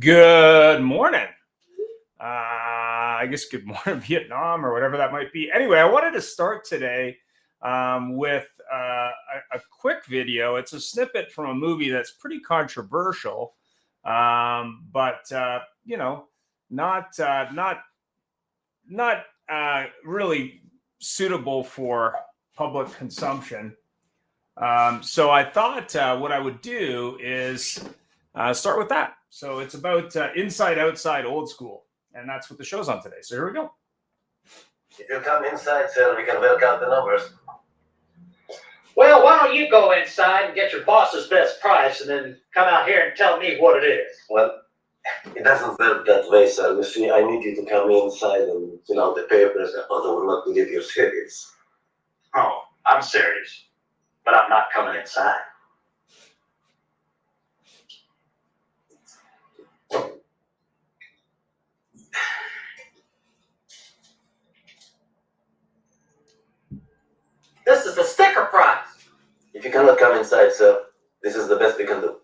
Good morning. I guess good morning, Vietnam, or whatever that might be. Anyway, I wanted to start today with a quick video. It's a snippet from a movie that's pretty controversial, but you know, not really suitable for public consumption. So I thought what I would do is start with that. So it's about inside, outside, old school. And that's what the show's on today. So here we go. If you come inside, sir, we can work out the numbers. Well, why don't you go inside and get your boss's best price and then come out here and tell me what it is? Well, it doesn't work that way, sir. You see, I need you to come inside and fill out the papers, or I will not believe you're serious. Oh, I'm serious. But I'm not coming inside. This is the sticker price. If you cannot come inside, sir, this is the best we can do.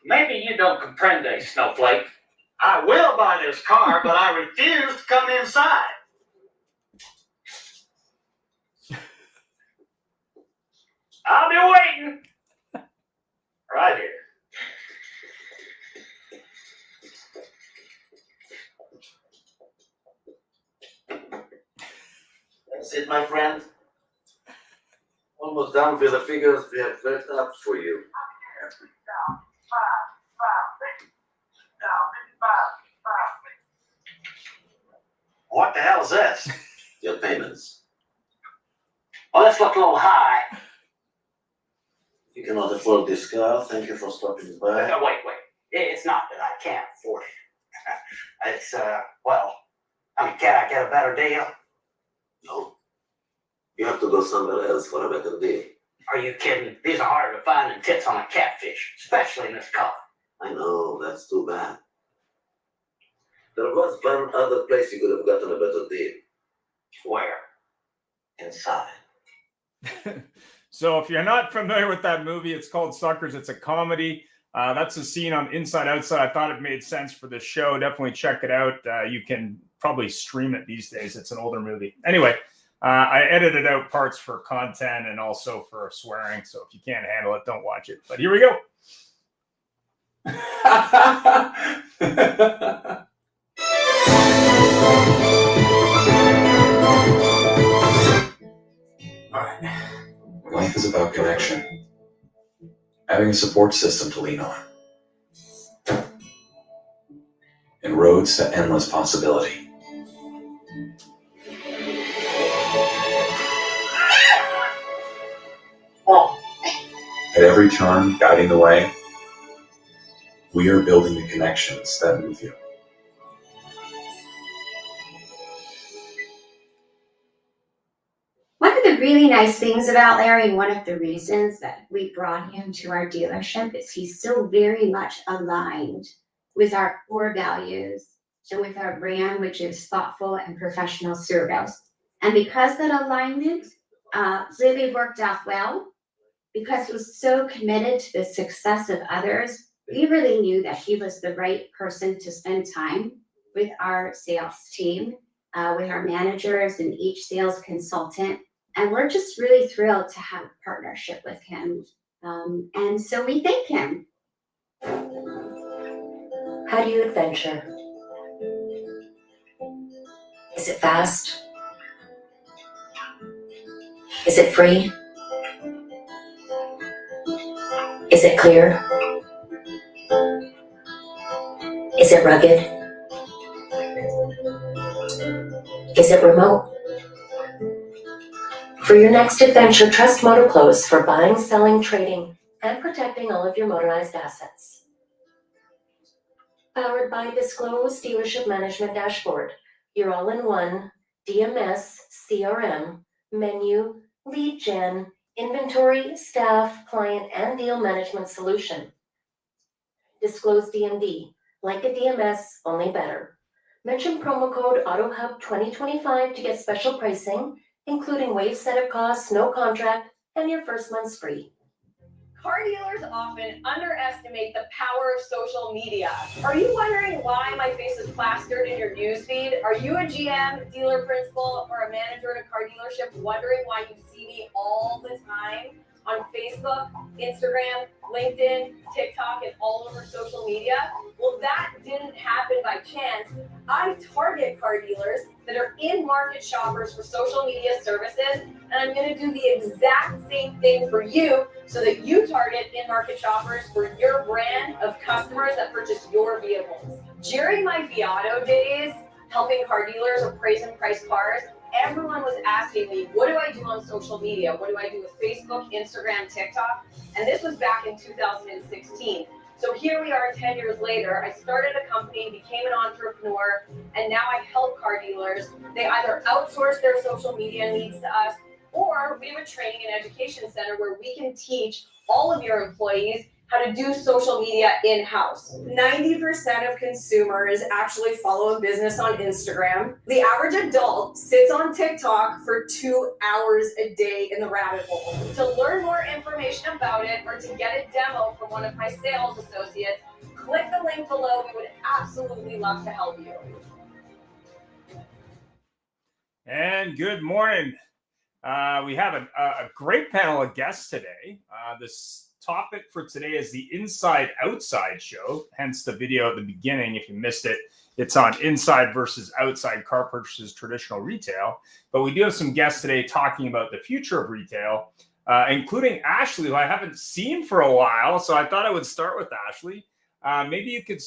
Maybe you don't comprende, snowflake. I will buy this car, but I refuse to come inside. I'll be waiting. Right here. That's it, my friend. Almost done with the figures we have worked up for you. What the hell is this? Your payments. Well, this looks a little high. If you cannot afford this car, thank you for stopping by. Wait. It's not that I can't afford it. It's, well, I mean, can I get a better deal? No. You have to go somewhere else for a better deal. Are you kidding? These are harder to find than tits on a catfish, especially in this color. I know, that's too bad. There was one other place you could have gotten a better deal. Where? Inside. So if you're not familiar with that movie, it's called Suckers. It's a comedy. That's a scene on Inside Outside. I thought it made sense for this show. Definitely check it out. You can probably stream it these days. It's an older movie. Anyway, I edited out parts for content and also for swearing. So if you can't handle it, don't watch it. But here we go. All right. Life is about connection. Having a support system to lean on. And roads to endless possibility. At every turn, guiding the way, we are building the connections that move you. One of the really nice things about Larry, and one of the reasons that we brought him to our dealership, is he's still very much aligned with our core values and with our brand, which is thoughtful and professional service. And because that alignment really worked out well, because he was so committed to the success of others, we really knew that he was the right person to spend time with our sales team, with our managers and each sales consultant. And we're just really thrilled to have a partnership with him. And so we thank him. How do you adventure? Is it fast? Is it free? Is it clear? Is it rugged? Is it remote? For your next adventure, trust Motor Clothes for buying, selling, trading, and protecting all all of your motorized assets. Powered by Disclose Dealership Management Dashboard, your all-in-one DMS, CRM, menu, lead gen, inventory, staff, client, and deal management solution. Disclose DMD, like a DMS, only better. Mention promo code AutoHub2025 to get special pricing, including waive setup costs, no contract, and your first month's free. Car dealers often underestimate the power of social media. Are you wondering why my face is plastered in your newsfeed? Are you a GM, dealer principal, or a manager at a car dealership wondering why you see me all the time on Facebook, Instagram, LinkedIn, TikTok, and all over social media? Well, that didn't happen by chance. I target car dealers that are in-market shoppers for social media services, and I'm going to do the exact same thing for you so that you target in-market shoppers for your brand of customers that purchase your vehicles. During my Viato days, helping car dealers appraise and price cars, everyone was asking me, what do I do on social media? What do I do with Facebook, Instagram, TikTok? And this was back in 2016. So here we are 10 years later. I started a company, became an entrepreneur, and now I help car dealers. They either outsource their social media needs to us, or we have a training and education center where we can teach all of your employees how to do social media in-house. 90% of consumers actually follow a business on Instagram. The average adult sits on TikTok for 2 hours a day in the rabbit hole. To learn more information about it or to get a demo from one of my sales associates, click the link below. We would absolutely love to help you. And good morning. We have a great panel of guests today. This topic for today is the Inside Outside show, hence the video at the beginning. If you missed it, it's on inside versus outside car purchases, traditional retail. But we do have some guests today talking about the future of retail, including Ashley, who I haven't seen for a while. So I thought I would start with Ashley. Maybe you could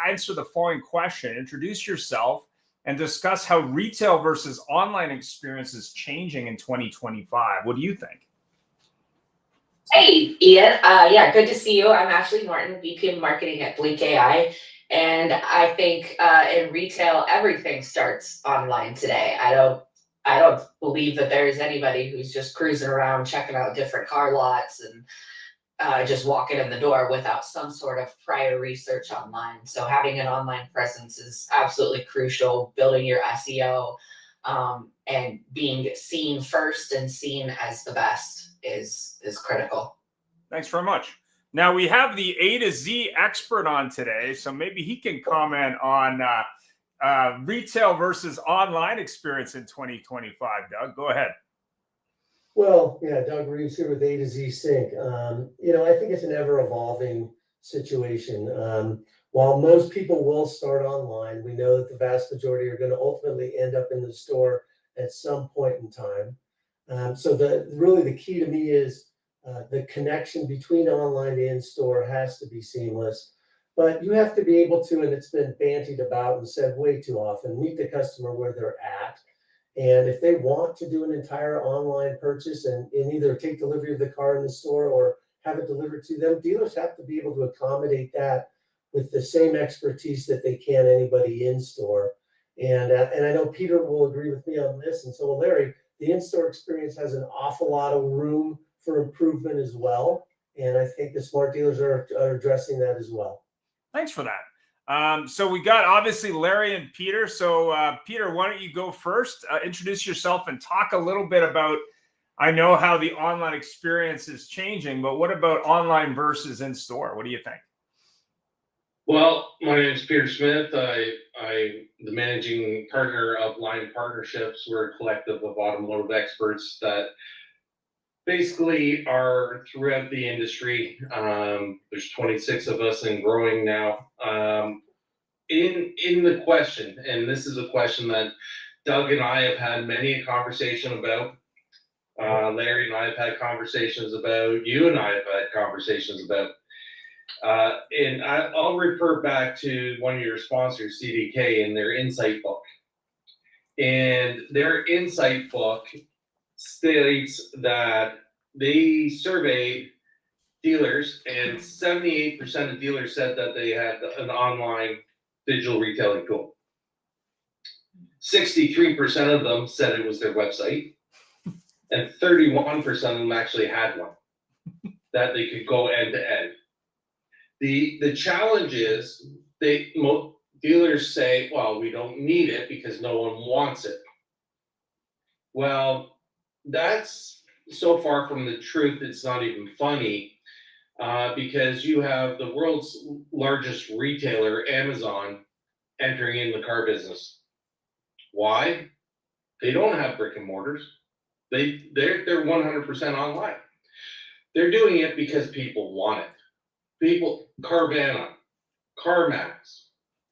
answer the following question. Introduce yourself and discuss how retail versus online experience is changing in 2025. What do you think? Hey, Ian. Yeah, good to see you. I'm Ashley Norton, VP of Marketing at BlinkAI. And I think in retail, everything starts online today. I don't believe that there's anybody who's just cruising around checking out different car lots and just walking in the door without some sort of prior research online. So having an online presence is absolutely crucial. Building your SEO and being seen first and seen as the best is critical. Thanks very much. Now we have the A to Z expert on today, so maybe he can comment on retail versus online experience in 2025. Doug, go ahead. Well, yeah, Doug Reeves here with A to Z Sync. I think it's an ever-evolving situation. While most people will start online, we know that the vast majority are going to ultimately end up in the store at some point in time. So the key to me is the connection between online and in-store has to be seamless. But you have to be able to, and it's been bantied about and said way too often, meet the customer where they're at. And if they want to do an entire online purchase and either take delivery of the car in the store or have it delivered to them, dealers have to be able to accommodate that with the same expertise that they can anybody in store. And I know Peter will agree with me on this, and so will Larry. The in-store experience has an awful lot of room for improvement as well. And I think the smart dealers are addressing that as well. Thanks for that. So we got obviously Larry and Peter. So Peter, why don't you go first? Introduce yourself and talk a little bit about, I know how the online experience is changing, but what about online versus in-store? What do you think? Well, my name is Peter Smith. I'm the managing partner of Line Partnerships. We're a collective of automotive experts that basically are throughout the industry. There's 26 of us and growing now. In the question, and this is a question that Doug and I have had many a conversation about. Larry and I have had conversations about. You and I have had conversations about. And I'll refer back to one of your sponsors, CDK, and their insight book. And their insight book states that they surveyed dealers, and 78% of dealers said that they had an online digital retailing tool. 63% of them said it was their website, and 31% of them actually had one that they could go end to end. The challenge is dealers say, well, we don't need it because no one wants it. Well, that's so far from the truth, it's not even funny, because you have the world's largest retailer, Amazon, entering in the car business. Why? They don't have brick and mortars. They're 100% online. They're doing it because people want it. Carvana, CarMax,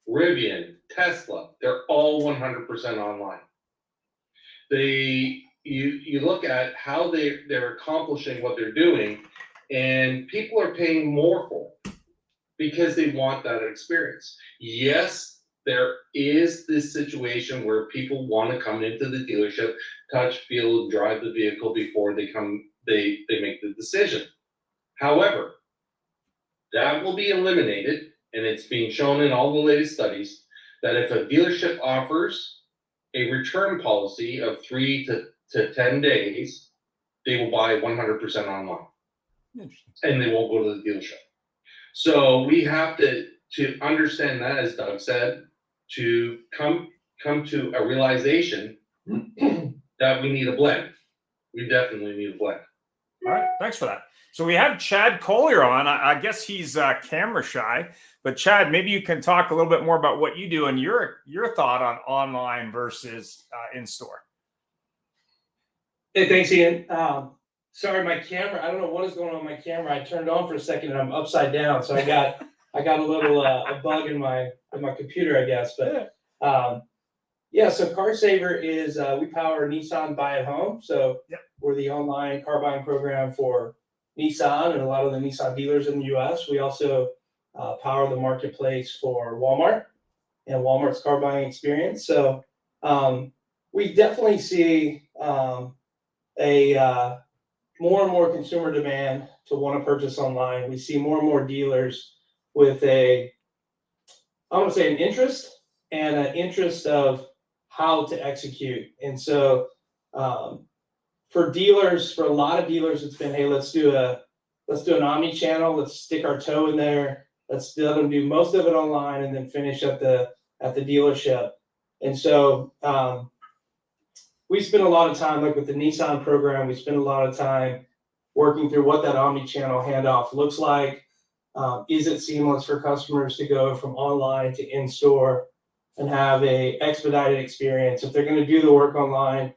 Rivian, Tesla, they're all 100% online. You look at how they're accomplishing what they're doing, and people are paying more for it because they want that experience. Yes, there is this situation where people want to come into the dealership, touch, feel, and drive the vehicle before they make the decision. However, that will be eliminated, and it's being shown in all the latest studies that if a dealership offers a return policy of 3 to 10 days, they will buy 100% online, and they won't go to the dealership. So we have to understand that, as Doug said, to come to a realization that we need a blend. We definitely need a blend. All right, thanks for that. So we have Chad Collier on. I guess he's camera shy, but Chad, maybe you can talk a little bit more about what you do and your thought on online versus in store. Hey, thanks, Ian. Sorry, my camera. I don't know what is going on with my camera. I turned it on for a second and I'm upside down, so I got a little a bug in my computer, I guess. But yeah, so Car Saver is we power Nissan Buy at Home. So we're the online car buying program for Nissan and a lot of the Nissan dealers in the U.S. We also power the marketplace for Walmart and Walmart's car buying experience. So we definitely see a more and more consumer demand to want to purchase online. We see more and more dealers with I want to say an interest of how to execute. And so for a lot of dealers, it's been, hey, let's do an omni-channel, let's stick our toe in there, let's let them do most of it online and then finish at the dealership. And so we spend a lot of time, like with the Nissan program, we spend a lot of time working through what that omni-channel handoff looks like. Is it seamless for customers to go from online to in-store and have a expedited experience? If they're going to do the work online,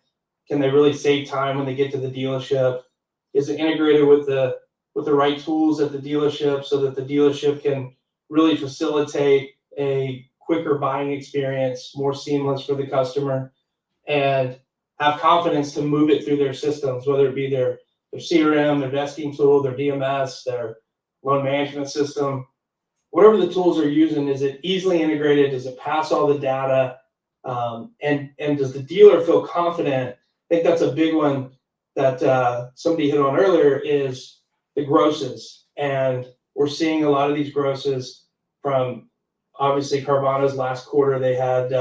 can they really save time when they get to the dealership? Is it integrated with the right tools at the dealership so that the dealership can really facilitate a quicker buying experience, more seamless for the customer, and have confidence to move it through their systems, whether it be their CRM, their desking tool, their DMS, their loan management system, whatever the tools they're using. Is it easily integrated? Does it pass all the data? And does the dealer feel confident? I think that's a big one that somebody hit on earlier, is the grosses. And we're seeing a lot of these grosses from, obviously, Carvana's last quarter. They had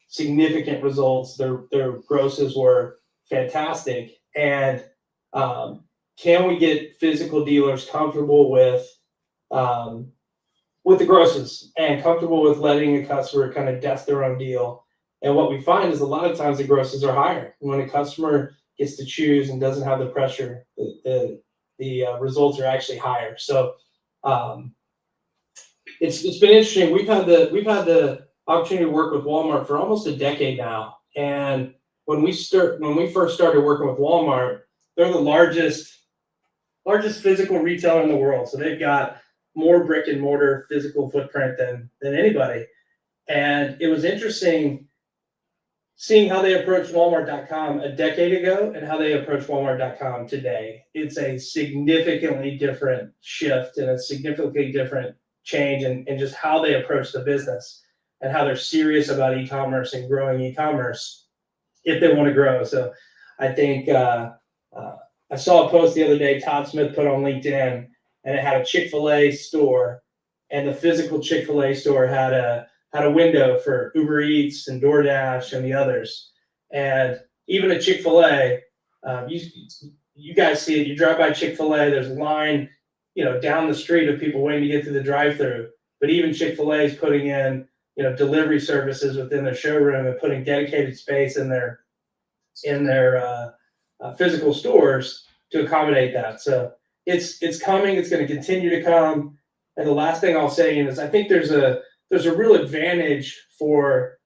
significant results. Their grosses were fantastic. And can we get physical dealers comfortable with the grosses and comfortable with letting a customer kind of desk their own deal? And what we find is a lot of times the grosses are higher. When a customer gets to choose and doesn't have the pressure, the results are actually higher. So it's been interesting. We've had the opportunity to work with Walmart for almost a decade now. And when we first started working with Walmart, they're the largest physical retailer in the world. So they've got more brick and mortar physical footprint than anybody. And it was interesting seeing how they approached Walmart.com a decade ago and how they approach Walmart.com today. It's a significantly different shift and a significantly different change in just how they approach the business and how they're serious about e-commerce and growing e-commerce if they want to grow. So I think I saw a post the other day Todd Smith put on LinkedIn, and it had a Chick-fil-A store, and the physical Chick-fil-A store had a window for Uber Eats and DoorDash and the others. And even a Chick-fil-A, you guys see it. You drive by Chick-fil-A, there's a line, down the street of people waiting to get through the drive-through. But even Chick-fil-A is putting in, delivery services within their showroom and putting dedicated space in their physical stores to accommodate that. So it's coming. It's going to continue to come. And the last thing I'll say is I think there's a real advantage for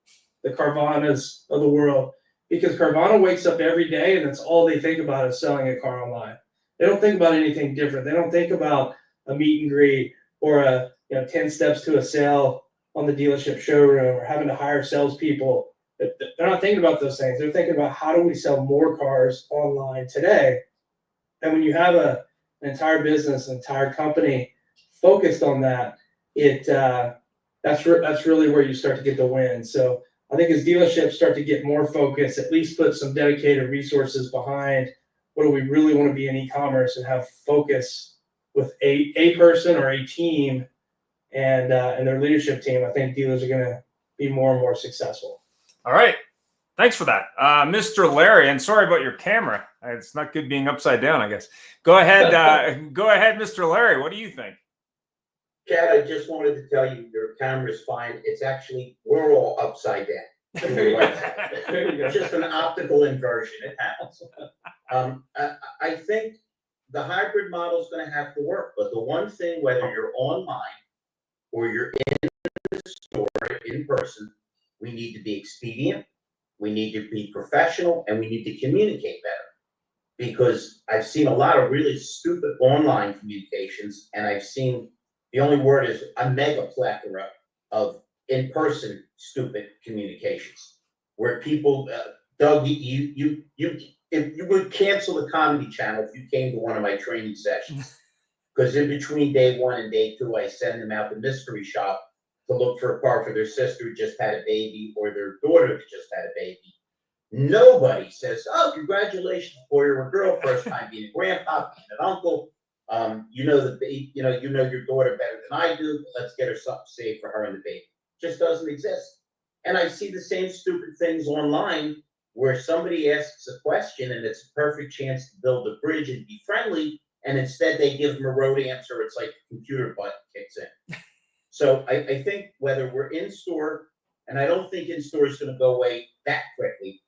the Carvanas of the world, because Carvana wakes up every day and that's all they think about is selling a car online. They don't think about anything different. They don't think about a meet and greet or a 10 steps to a sale on the dealership showroom or having to hire salespeople. They're not thinking about those things. They're thinking about how do we sell more cars online today. And when you have an entire business, an entire company focused on that, that's really where you start to get the win. So I think as dealerships start to get more focused, at least put some dedicated resources behind what do we really want to be in e-commerce and have focus with a person or a team and their leadership team, I think dealers are going to be more and more successful. All right. Thanks for that. Mr. Larry, and sorry about your camera. It's not good being upside down, I guess. Go ahead. Go ahead, Mr. Larry. What do you think? Chad, I just wanted to tell you your camera's fine. It's actually, we're all upside down. It's just an optical inversion. It happens. I think the hybrid model is going to have to work. But the one thing, whether you're online or you're in the store in person, we need to be expedient, we need to be professional, and we need to communicate better. Because I've seen a lot of really stupid online communications, and I've seen, the only word is a mega plethora of in-person stupid communications, where people, Doug, if you would cancel the Comedy Channel if you came to one of my training sessions. Because in between day 1 and day 2, I send them out the mystery shop to look for a car for their sister who just had a baby or their daughter that just had a baby. Nobody says, "Oh, congratulations, boy or girl, first time being a grandpa, being an uncle. You know your daughter better than I do. Let's get her something safe for her and the baby." Just doesn't exist. And I see the same stupid things online where somebody asks a question and it's a perfect chance to build a bridge and be friendly, and instead they give them a road answer. It's like the computer button kicks in. So I think whether we're in store, and I don't think in store is going to go away that quickly,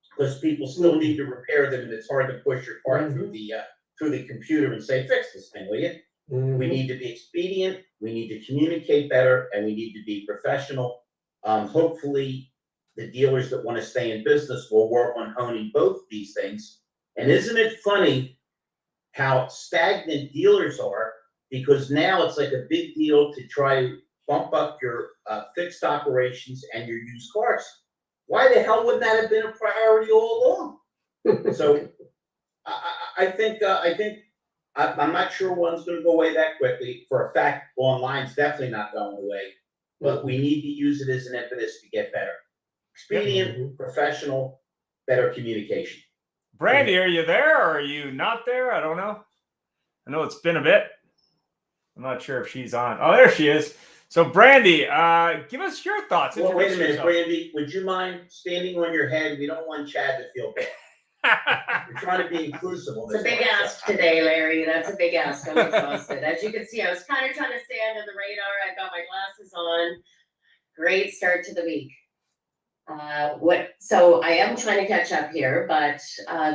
because people still need to repair them, and it's hard to push your part through the computer and say, "Fix this thing, will you?" We need to be expedient, we need to communicate better, and we need to be professional. Hopefully, the dealers that want to stay in business will work on honing both these things. And isn't it funny how stagnant dealers are? Because now it's like a big deal to try to bump up your fixed operations and your used cars. Why the hell wouldn't that have been a priority all along? So I think I'm not sure one's going to go away that quickly. For a fact, online's definitely not going away. But we need to use it as an impetus to get better. Expedient, professional, better communication. Brandy, are you there or are you not there? I don't know. I know it's been a bit. I'm not sure if she's on. Oh, there she is. So, Brandy, give us your thoughts. Well, wait a minute, Brandy. Would you mind standing on your head? We don't want Chad to feel bad. We're trying to be inclusive. It's a big ask today, Larry. That's a big ask. I'm exhausted. As you can see, I was kind of trying to stay under the radar. I've got my glasses on. Great start to the week. So I am trying to catch up here, but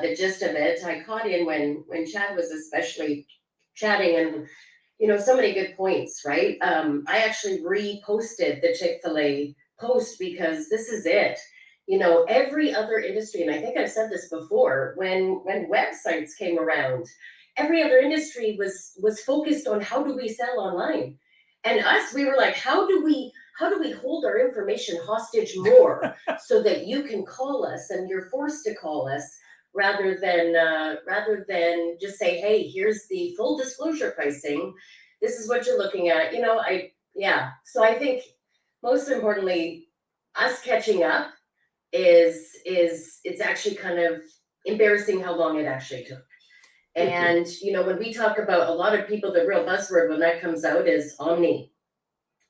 the gist of it, I caught in when Chad was especially chatting, and so many good points, right? I actually reposted the Chick-fil-A post because this is it. Every other industry, and I think I've said this before, when websites came around, every other industry was focused on how do we sell online. And us, we were like, how do we hold our information hostage more so that you can call us and you're forced to call us rather than just say, hey, here's the full disclosure pricing. This is what you're looking at. So I think most importantly, us catching up is it's actually kind of embarrassing how long it actually took. And, when we talk about a lot of people, the real buzzword when that comes out is omni.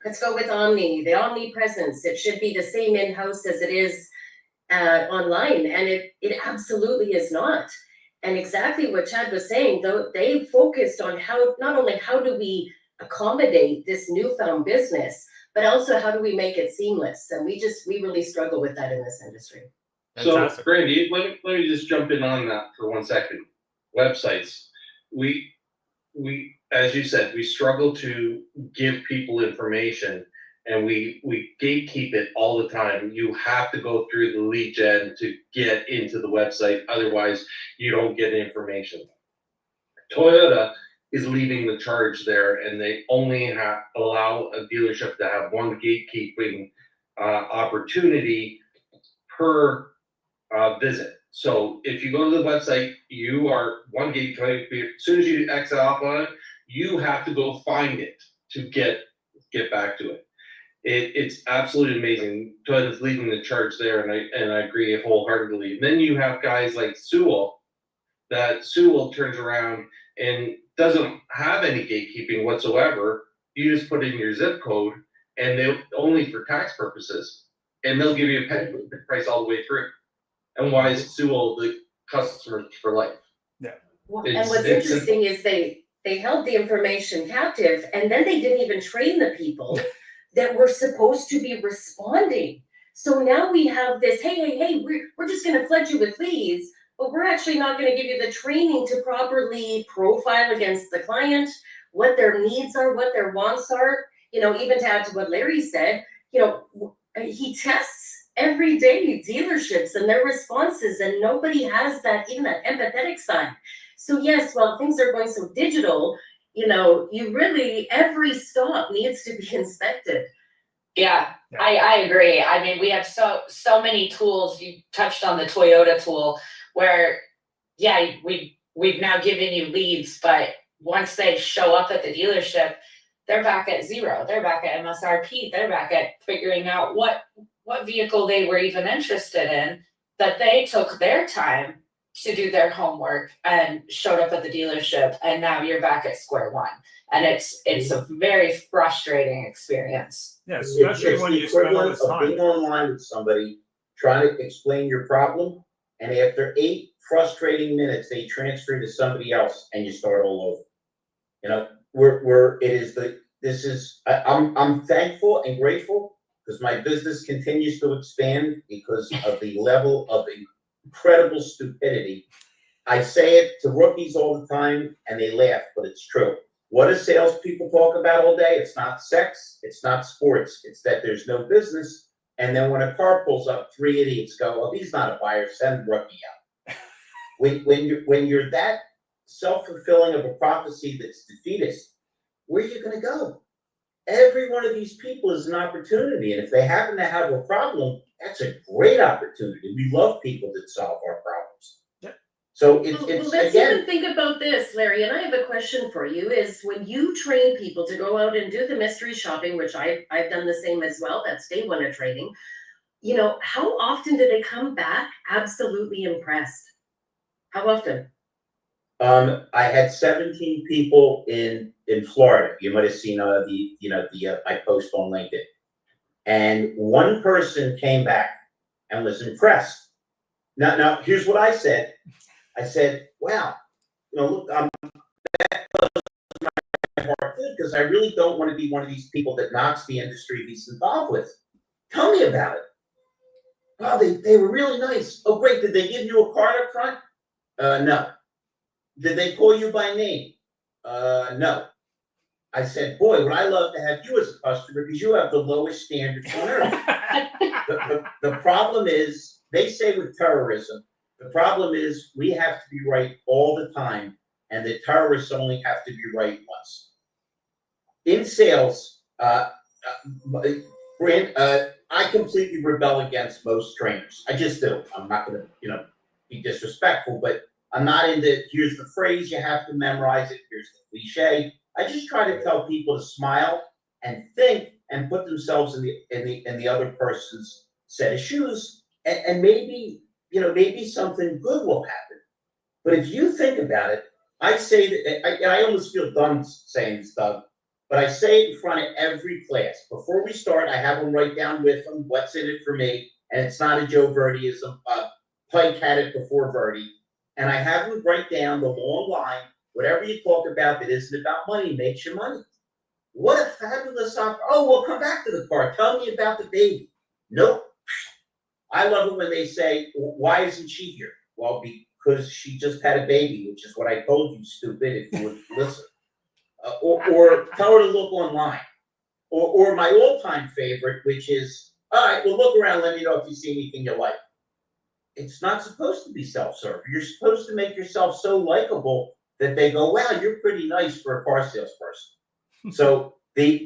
Let's go with omni, the omnipresence. It should be the same in-house as it is online, and it absolutely is not. And exactly what Chad was saying, though, they focused on not only how do we accommodate this newfound business, but also how do we make it seamless. And we really struggle with that in this industry. Fantastic. So, Brandy, let me just jump in on that for 1 second. Websites, we, as you said, we struggle to give people information, and we gatekeep it all the time. You have to go through the lead gen to get into the website, otherwise you don't get information. Toyota is leading the charge there, and they only allow a dealership to have one gatekeeping opportunity per visit. So if you go to the website, you are one gatekeeper. As soon as you exit off on it, you have to go find it to get back to it. It's absolutely amazing. Toyota's leading the charge there, and I agree wholeheartedly. And then you have guys like Sewell, that Sewell turns around and doesn't have any gatekeeping whatsoever. You just put in your zip code, and they'll only for tax purposes, and they'll give you a penny price all the way through. And why is Sewell the customer for life? Yeah. Well, and what's interesting is they held the information captive, and then they didn't even train the people that were supposed to be responding. So now we have this, hey, we're just going to flood you with leads, but we're actually not going to give you the training to properly profile against the client, what their needs are, what their wants are. Even to add to what Larry said, he tests every day dealerships and their responses, and nobody has that empathetic side. So yes, while things are going so digital, you really, every stop needs to be inspected. Yeah, I agree. I mean, we have so many tools. You touched on the Toyota tool where, yeah, we've now given you leads, but once they show up at the dealership, they're back at zero. They're back at MSRP. They're back at figuring out what vehicle they were even interested in, that they took their time to do their homework and showed up at the dealership, and now you're back at square one. And it's a very frustrating experience. Yeah, especially when you spend all this time. Being online with somebody, trying to explain your problem, and after 8 frustrating minutes, they transfer to somebody else, and you start all over. I'm thankful and grateful because my business continues to expand because of the level of incredible stupidity. I say it to rookies all the time, and they laugh, but it's true. What do salespeople talk about all day? It's not sex, it's not sports, it's that there's no business. And then when a car pulls up, 3 idiots go, "Oh, he's not a buyer, send the rookie out." When you're that self-fulfilling of a prophecy that's defeatist, where are you going to go? Every one of these people is an opportunity, and if they happen to have a problem, that's a great opportunity. We love people that solve our problems. Yep. So let's even think about this, Larry, and I have a question for you, is when you train people to go out and do the mystery shopping, which I've done the same as well, that's day one of training, how often do they come back absolutely impressed? How often? I had 17 people in Florida. You might have seen my post on LinkedIn, and one person came back and was impressed. Now here's what I said. I said, "Wow, look, that was my heart good because I really don't want to be one of these people that knocks the industry he's involved with. Tell me about it." "Oh, they were really nice." "Oh, great. Did they give you a card up front?" No. "Did they call you by name?" No. I said, "Boy, would I love to have you as a customer because you have the lowest standards on earth." The problem is, they say with terrorism, the problem is we have to be right all the time, and the terrorists only have to be right once. In sales, Grant, I completely rebel against most trainers. I just do. I'm not going to, be disrespectful, but I'm not into, here's the phrase, you have to memorize it, here's the cliche. I just try to tell people to smile and think and put themselves in the other person's set of shoes, and maybe something good will happen. But if you think about it, I say that, I almost feel dumb saying this, Doug, but I say it in front of every class. Before we start, I have them write down with them what's in it for me, and it's not a Joe Verdiism. Pike had it before Verdi, and I have them write down the long line. Whatever you talk about that isn't about money makes you money. What a fabulous oh, we'll come back to the car. Tell me about the baby. Nope. I love it when they say, why isn't she here? Well, because she just had a baby, which is what I told you, stupid, if you would listen. Or tell her to look online. Or my all-time favorite, which is, all right, well, look around, let me know if you see anything you like. It's not supposed to be self-serve. You're supposed to make yourself so likable that they go, wow, you're pretty nice for a car salesperson. So the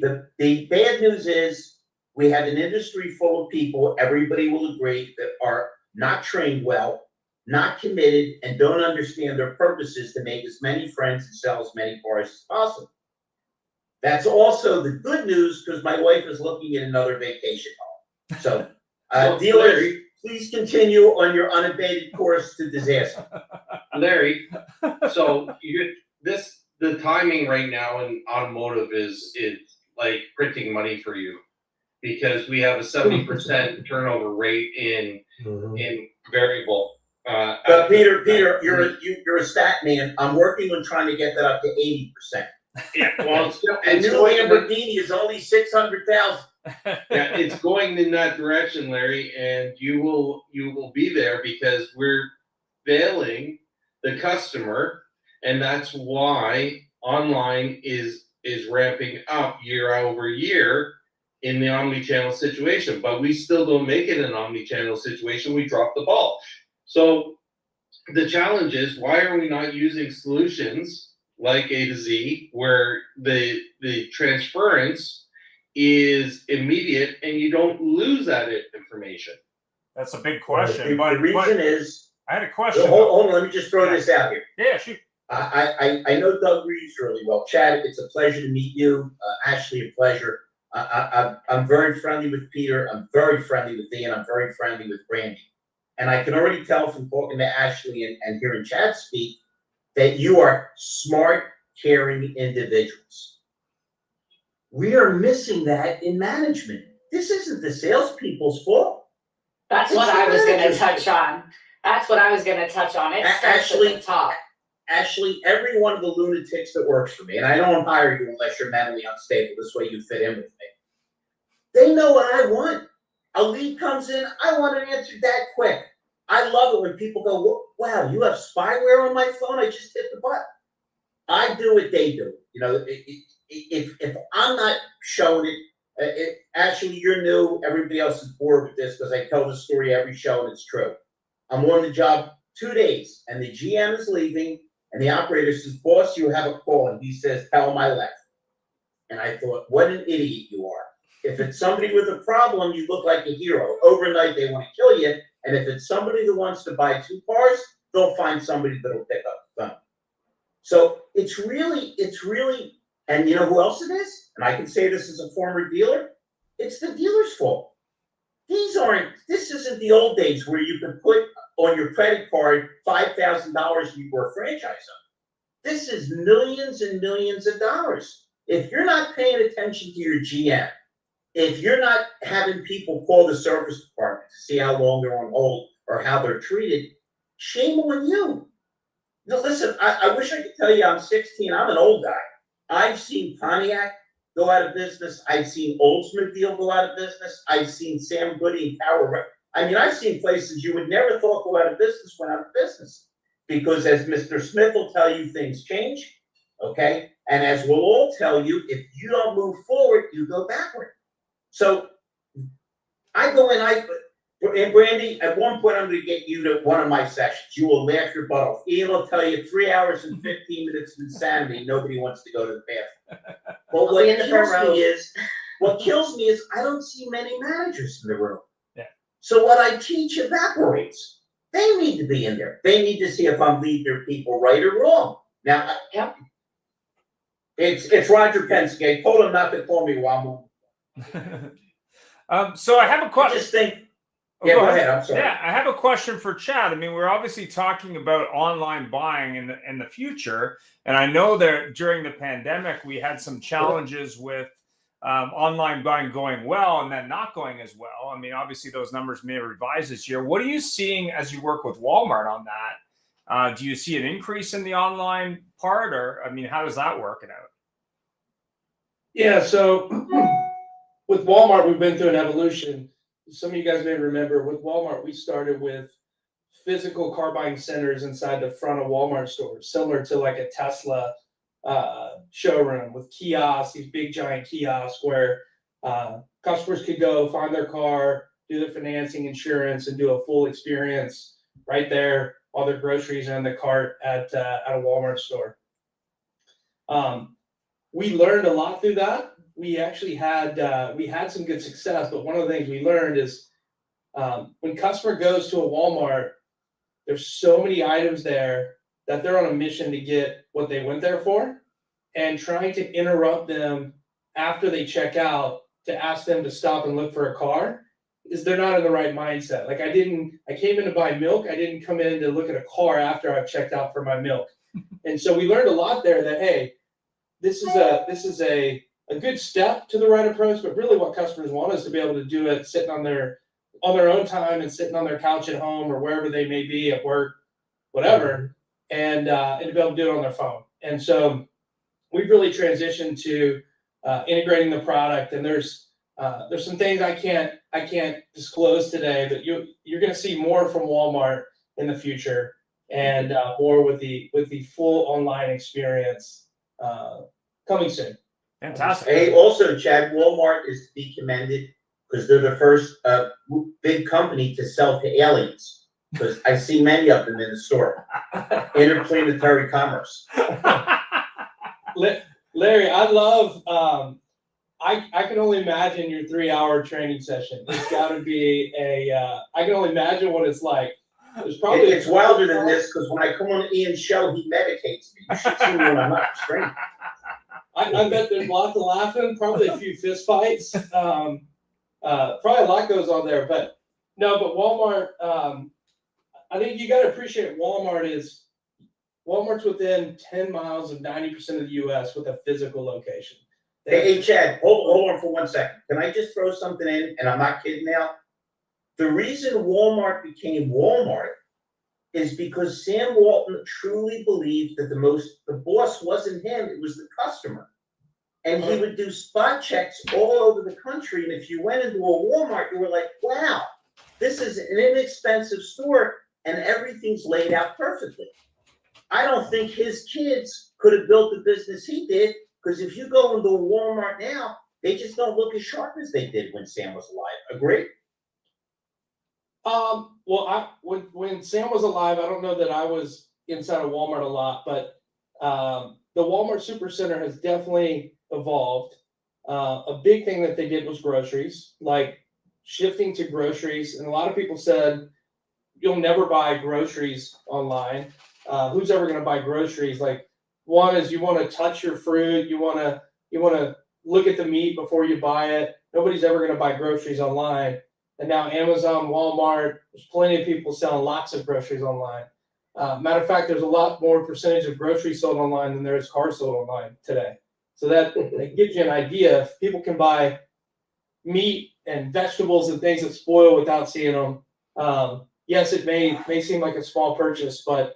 bad news is we have an industry full of people, everybody will agree, that are not trained well, not committed, and don't understand their purposes to make as many friends and sell as many cars as possible. That's also the good news because my wife is looking at another vacation home. So dealers, please continue on your unabated course to disaster. Larry, so the timing right now in automotive is like printing money for you, because we have a 70% turnover rate in variable. But Peter, you're a stat man. I'm working on trying to get that up to 80%. Yeah, well, a new Lamborghini is only 600,000. Yeah, it's going in that direction, Larry, and you will be there because we're failing the customer, and that's why online is ramping up year over year in the omni-channel situation. But we still don't make it an omni-channel situation. We drop the ball. So the challenge is, why are we not using solutions like A to Z, where the transference is immediate and you don't lose that information? That's a big question. The reason is, I had a question. Hold on, let me just throw this out here. Yeah, shoot. I know Doug Reeves really well. Chad, it's a pleasure to meet you. Ashley, a pleasure. I'm very friendly with Peter. I'm very friendly with Ian. I'm very friendly with Brandy. And I can already tell from talking to Ashley and hearing Chad speak that you are smart, caring individuals. We are missing that in management. This isn't the salespeople's fault. That's what I was going to touch on. That's what I was going to touch on. It starts at the top. Ashley, every one of the lunatics that works for me, and I don't hire you unless you're mentally unstable. This way you fit in with me. They know what I want. A lead comes in, I want an answer that quick. I love it when people go, wow, you have spyware on my phone? I just hit the button. I do what they do. You know, if I'm not showing it, actually, you're new. Everybody else is bored with this because I tell the story every show and it's true. I'm on the job 2 days and the GM is leaving and the operator says, boss, you have a call. And he says, tell him I left. And I thought, what an idiot you are. If it's somebody with a problem, you look like a hero. Overnight, they want to kill you. And if it's somebody that wants to buy 2 cars, they'll find somebody that'll pick up the phone. So it's really, and you know who else it is? And I can say this as a former dealer. It's the dealer's fault. This isn't the old days where you could put on your credit card $5,000 and you were a franchise owner. This is millions and millions of dollars. If you're not paying attention to your GM, if you're not having people call the service department to see how long they're on hold or how they're treated, shame on you. Now, listen, I wish I could tell you I'm 16. I'm an old guy. I've seen Pontiac go out of business. I've seen Oldsmobile go out of business. I've seen Sam Goody and Power. I mean, I've seen places you would never thought go out of business went out of business. Because as Mr. Smith will tell you, things change. Okay? And as we'll all tell you, if you don't move forward, you go backward. So I go in, and Brandy, at one point I'm going to get you to one of my sessions. You will laugh your butt off. Ian will tell you 3 hours and 15 minutes of insanity. Nobody wants to go to the bathroom. But what kills me is I don't see many managers in the room. Yeah. So what I teach evaporates. They need to be in there. They need to see if I'm leading their people right or wrong. Now, it's Roger Penske. I told him not to call me while I'm moving. So I have a question. Yeah, go ahead. I'm sorry. Yeah, I have a question for Chad. I mean, we're obviously talking about online buying in the future, and I know that during the pandemic we had some challenges with online buying going well and then not going as well. I mean, obviously those numbers may revise this year. What are you seeing as you work with Walmart on that? Do you see an increase in the online part, or I mean, how does that work out? Yeah, so with Walmart, we've been through an evolution. Some of you guys may remember with Walmart, we started with physical car buying centers inside the front of Walmart stores, similar to like a Tesla showroom with kiosks, these big giant kiosks where customers could go find their car, do their financing, insurance, and do a full experience right there while their groceries are in the cart at a Walmart store. We learned a lot through that. We actually had some good success, but one of the things we learned is when customer goes to a Walmart, there's so many items there that they're on a mission to get what they went there for, and trying to interrupt them after they check out to ask them to stop and look for a car is they're not in the right mindset. Like I came in to buy milk. I didn't come in to look at a car after I've checked out for my milk. And so we learned a lot there that, hey, this is a good step to the right approach, but really what customers want is to be able to do it sitting on their own time and sitting on their couch at home or wherever they may be at work, whatever, and to be able to do it on their phone. And so we've really transitioned to integrating the product, and there's some things I can't disclose today, but you're going to see more from Walmart in the future, and more with the full online experience coming soon. Fantastic. Hey, also, Chad, Walmart is to be commended because they're the first big company to sell to aliens. Because I see many of them in the store. Interplanetary commerce. Larry, I love. I can only imagine your 3-hour training session. It's got to be I can only imagine what it's like. It's wilder than this because when I come on Ian's show, he medicates me. You should see me when I'm not restrained. I bet there's lots of laughing, probably a few fist fights. Probably a lot goes on there, but Walmart. I think you got to appreciate Walmart's within 10 miles of 90% of the U.S. with a physical location. Hey, Chad, hold on for 1 second. Can I just throw something in? And I'm not kidding now. The reason Walmart became Walmart is because Sam Walton truly believed that the boss wasn't him, it was the customer. And he would do spot checks all over the country. And if you went into a Walmart, you were like, wow, this is an inexpensive store and everything's laid out perfectly. I don't think his kids could have built the business he did, because if you go into a Walmart now, they just don't look as sharp as they did when Sam was alive. Agree? Well, when Sam was alive, I don't know that I was inside of Walmart a lot, but the Walmart Supercenter has definitely evolved. A big thing that they did was groceries, like shifting to groceries. And a lot of people said, you'll never buy groceries online. Who's ever going to buy groceries? Like, one is you want to touch your fruit. You want to look at the meat before you buy it. Nobody's ever going to buy groceries online. And now Amazon, Walmart, there's plenty of people selling lots of groceries online. Matter of fact, there's a lot more percentage of groceries sold online than there is cars sold online today. So that gives you an idea. If people can buy meat and vegetables and things that spoil without seeing them, yes, it may seem like a small purchase, but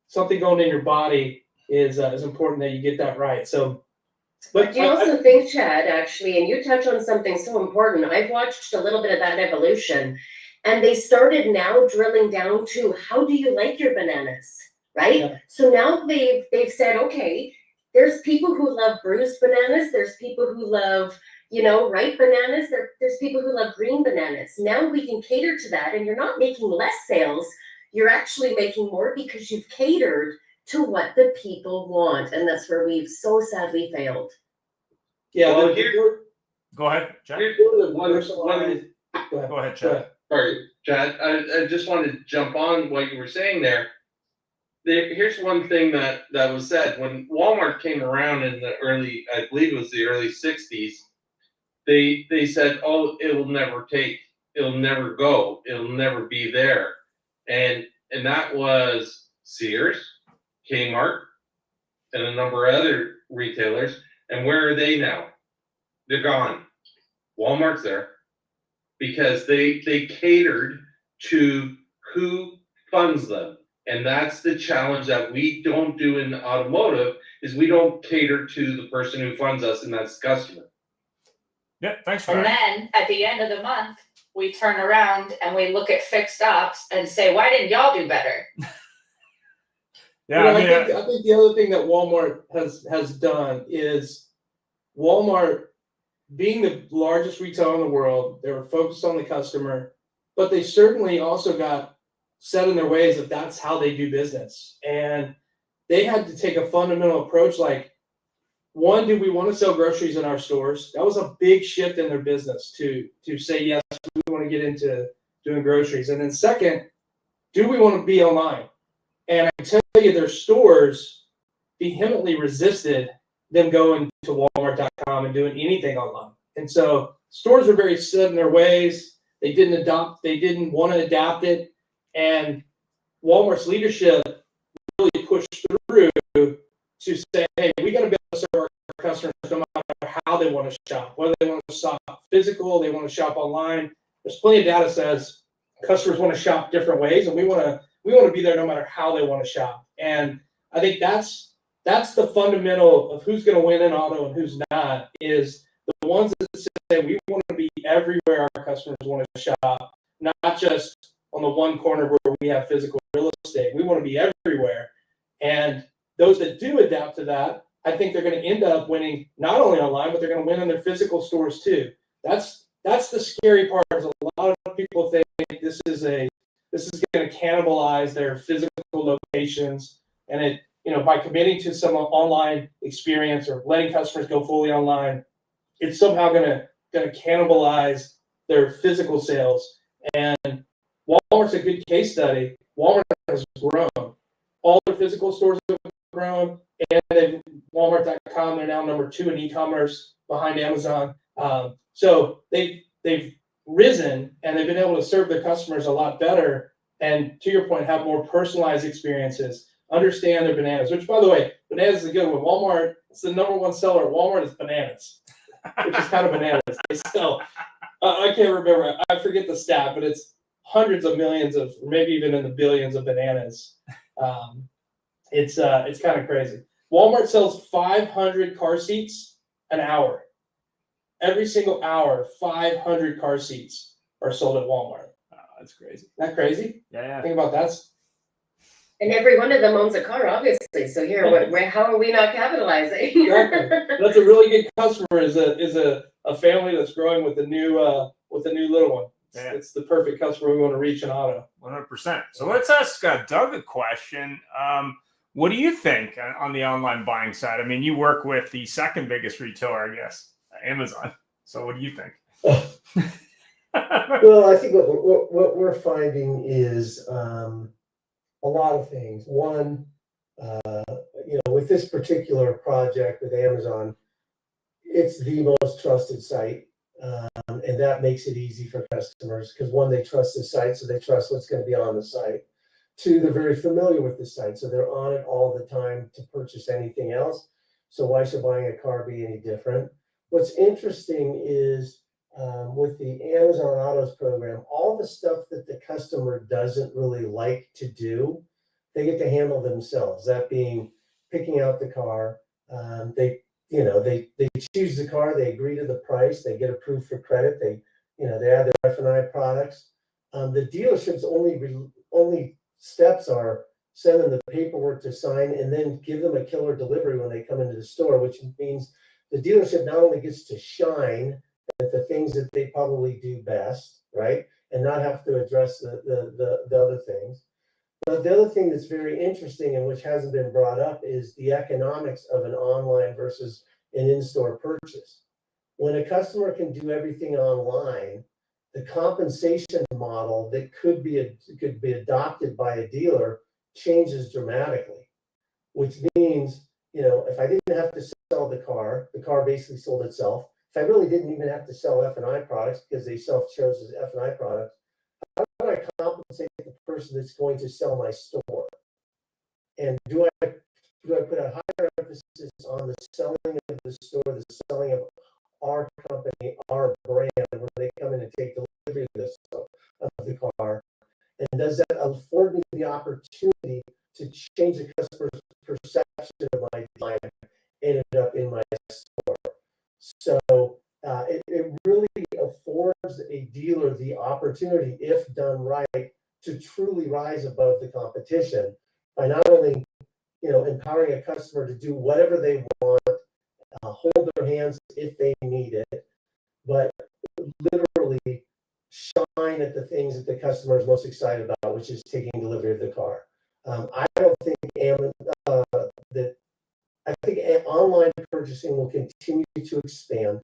something going in your body is important that you get that right. So, but do you also think, Chad, actually, and you touch on something so important. I've watched a little bit of that evolution, and they started now drilling down to how do you like your bananas, right? Yeah. So now they've said, okay, there's people who love bruised bananas. There's people who love, ripe bananas. There's people who love green bananas. Now we can cater to that, and you're not making less sales. You're actually making more because you've catered to what the people want, and that's where we've so sadly failed. Yeah, well, go ahead, Chad. Go ahead, Chad. Sorry, Chad. I just wanted to jump on what you were saying there. Here's one thing that was said when Walmart came around in the early, I believe it was the early 60s. They said, oh, it will never take. it'll never go. It'll never be there. And that was Sears, Kmart, and a number of other retailers. And where are they now? They're gone. Walmart's there because they catered to who funds them. And that's the challenge that we don't do in automotive, is we don't cater to the person who funds us, and that's the customer. Yeah, thanks for And that. then at the end of the month, we turn around and we look at fixed ops and say, why didn't y'all do better? Yeah, You know, I mean, I think the other thing that Walmart has done is Walmart, being the largest retailer in the world, they were focused on the customer, but they certainly also got set in their ways that that's how they do business. And they had to take a fundamental approach like, one, do we want to sell groceries in our stores? That was a big shift in their business to say, yes, we want to get into doing groceries. And then second, do we want to be online? And I tell you, their stores vehemently resisted them going to Walmart.com and doing anything online. And so stores are very set in their ways. They didn't want to adapt it. And Walmart's leadership really pushed through to say, hey, we got to be able to serve our customers no matter how they want to shop, whether they want to shop physical, they want to shop online. There's plenty of data says customers want to shop different ways, and we want to be there no matter how they want to shop. And I think that's the fundamental of who's going to win in auto and who's not, is the ones that say we want to be everywhere our customers want to shop, not just on the one corner where we have physical real estate. We want to be everywhere. And those that do adapt to that, I think they're going to end up winning not only online, but they're going to win in their physical stores too. That's the scary part. Is a lot of people think this is going to cannibalize their physical locations, and it, by committing to some online experience or letting customers go fully online, it's somehow going to cannibalize their physical sales. And Walmart's a good case study. Walmart has grown. All their physical stores have grown, and Walmart.com, they're now number 2 in e-commerce behind Amazon. So they've risen, and they've been able to serve their customers a lot better. And to your point, have more personalized experiences, understand their bananas, which, by the way, bananas is a good one. Walmart, it's the number 1 seller at Walmart is bananas, which is kind of bananas. They sell, I can't remember, I forget the stat, but it's hundreds of millions of, maybe even in the billions of bananas. It's kind of crazy. Walmart sells 500 car seats an hour. Every single hour, 500 car seats are sold at Walmart. Oh, that's crazy. Isn't that crazy? Yeah. Think about that. And every one of them owns a car, obviously. So here, how are we not capitalizing? Exactly. That's a really good customer. Is a family that's growing with a new little one. Yeah. It's the perfect customer we want to reach in auto. 100%. So let's ask Doug a question. What do you think on the online buying side? I mean, you work with the second biggest retailer, I guess, Amazon. So what do you think? Well, I think what we're finding is a lot of things. One, with this particular project with Amazon, it's the most trusted site. And that makes it easy for customers because, one, they trust the site, so they trust what's going to be on the site. Two, they're very familiar with the site, so they're on it all the time to purchase anything else. So why should buying a car be any different? What's interesting is with the Amazon Autos program, all the stuff that the customer doesn't really like to do, they get to handle themselves. That being picking out the car, they choose the car, they agree to the price, they get approved for credit, they add their F&I products. The dealership's only steps are send them the paperwork to sign and then give them a killer delivery when they come into the store, which means the dealership not only gets to shine at the things that they probably do best, right, and not have to address the other things. But the other thing that's very interesting and which hasn't been brought up is the economics of an online versus an in-store purchase. When a customer can do everything online, the compensation model that could be adopted by a dealer changes dramatically, which means, if I didn't have to sell the car basically sold itself. if I really didn't even have to sell F&I products because they self-chose as F&I products, how do I compensate the person that's going to sell my store? And do I put a higher emphasis on the selling of the store, the selling of our company, our brand, when they come in and take delivery of the car? And does that afford me the opportunity to change the customer's perception of my design and ended up in my store? So it really affords a dealer the opportunity, if done right, to truly rise above the competition by not only empowering a customer to do whatever they want, hold their hands if they need it, but literally shine at the things that the customer is most excited about, which is taking delivery of the car. I don't think I think online purchasing will continue to expand.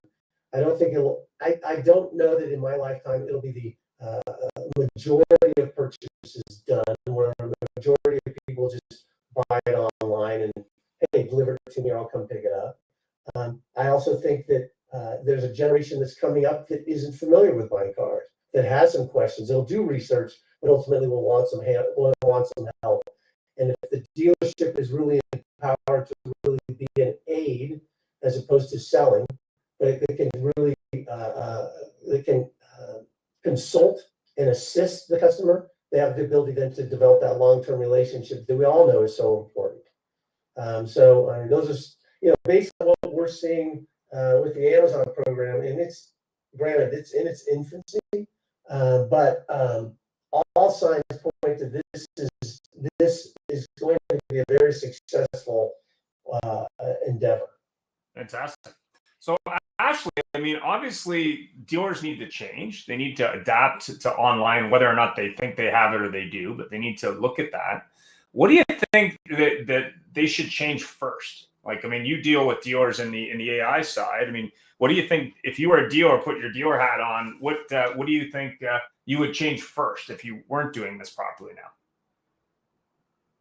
I don't think I don't know that in my lifetime it'll be the majority of purchases done, where the majority of people just buy it online and, hey, deliver it to me, or I'll come pick it up. I also think that there's a generation that's coming up that isn't familiar with buying cars, that has some questions. They'll do research, but ultimately will want some help. And if the dealership is really empowered to really be an aid as opposed to selling, they can really consult and assist the customer. They have the ability then to develop that long-term relationship that we all know is so important. So I mean, those are, based on what we're seeing with the Amazon program, and it's granted it's in its infancy, but all signs point to this is going to be a very successful endeavor. Fantastic. So Ashley, I mean, obviously dealers need to change. They need to adapt to online, whether or not they think they have it or they do, but they need to look at that. What do you think that they should change first? Like, I mean, you deal with dealers in the AI side. I mean, what do you think, if you were a dealer, put your dealer hat on, what do you think you would change first if you weren't doing this properly now?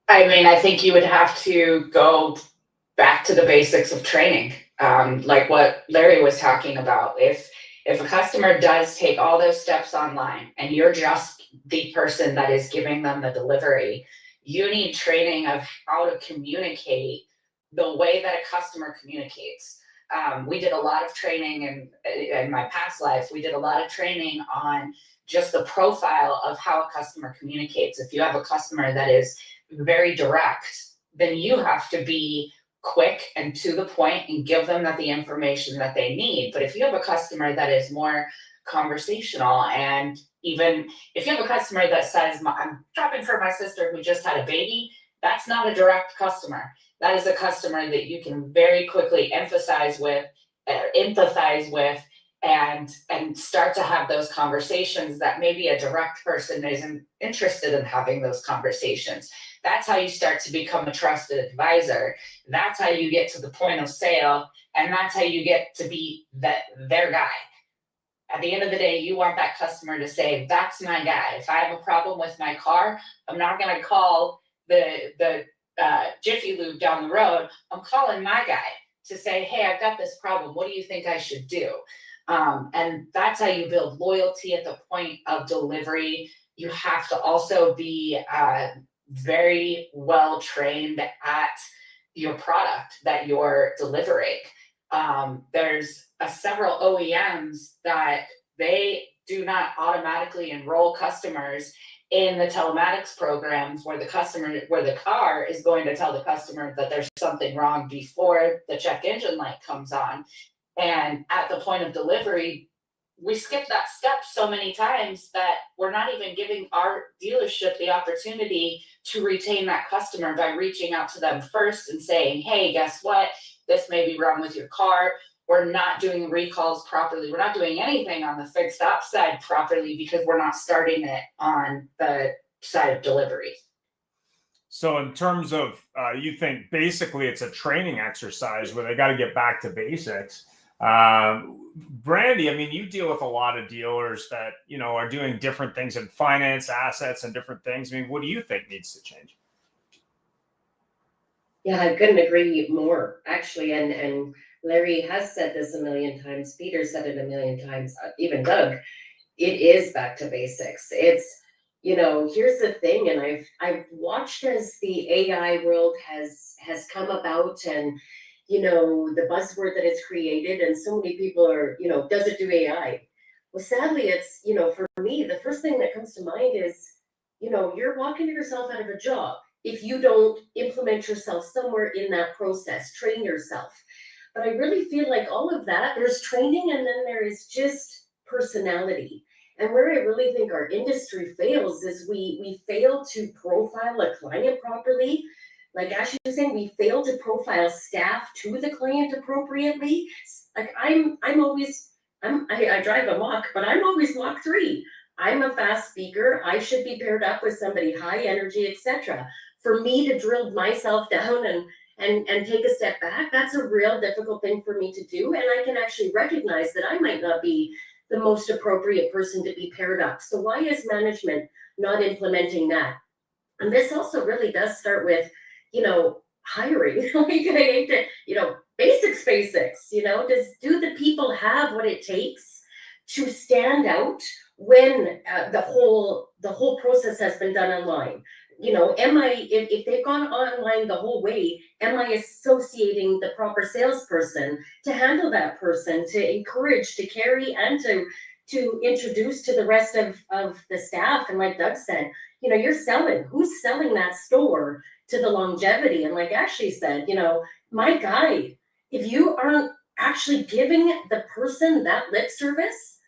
I mean, I think you would have to go back to the basics of training, like what Larry was talking about. If a customer does take all those steps online and you're just the person that is giving them the delivery, you need training of how to communicate the way that a customer communicates. We did a lot of training in my past life. We did a lot of training on just the profile of how a customer communicates. If you have a customer that is very direct, then you have to be quick and to the point and give them the information that they need. But if you have a customer that is more conversational, and even if you have a customer that says, I'm shopping for my sister who just had a baby, that's not a direct customer. That is a customer that you can very quickly empathize with, and start to have those conversations that maybe a direct person isn't interested in having those conversations. That's how you start to become a trusted advisor. That's how you get to the point of sale, and that's how you get to be their guy. At the end of the day, you want that customer to say, that's my guy. If I have a problem with my car, I'm not going to call the Jiffy Lube down the road. I'm calling my guy to say, hey, I've got this problem. What do you think I should do? And that's how you build loyalty at the point of delivery. You have to also be very well trained at your product that you're delivering. There's several OEMs that they do not automatically enroll customers in the telematics programs where the car is going to tell the customer that there's something wrong before the check engine light comes on. And at the point of delivery, we skip that step so many times that we're not even giving our dealership the opportunity to retain that customer by reaching out to them first and saying, hey, guess what? This may be wrong with your car. We're not doing recalls properly. We're not doing anything on the fixed ops side properly because we're not starting it on the side of delivery. So in terms of, you think basically it's a training exercise where they got to get back to basics. Brandy, I mean, you deal with a lot of dealers that, are doing different things in finance, assets, and different things. I mean, what do you think needs to change? Yeah, I couldn't agree more, actually. And Larry has said this a million times, Peter said it a million times, even Doug, it is back to basics. It's, here's the thing, and I've watched as the AI world has come about, and the buzzword that it's created, and so many people are, does it do AI? Well, sadly, it's, for me, the first thing that comes to mind is, you're walking yourself out of a job if you don't implement yourself somewhere in that process, train yourself. But I really feel like all of that, there's training and then there is just personality. And where I really think our industry fails is we fail to profile a client properly. Like Ashley was saying, we fail to profile staff to the client appropriately. Like I drive a Mach, but I'm always Mach 3. I'm a fast speaker. I should be paired up with somebody high energy, etc. For me to drill myself down and take a step back, that's a real difficult thing for me to do. And I can actually recognize that I might not be the most appropriate person to be paired up. So why is management not implementing that? And this also really does start with, hiring. Basics, do the people have what it takes to stand out when the whole process has been done online? If they've gone online the whole way, am I associating the proper salesperson to handle that person, to encourage, to carry, and to introduce to the rest of the staff? And like Doug said, you're selling. Who's selling that store to the longevity? And like Ashley said, my guide, if you aren't actually giving the person that lip service,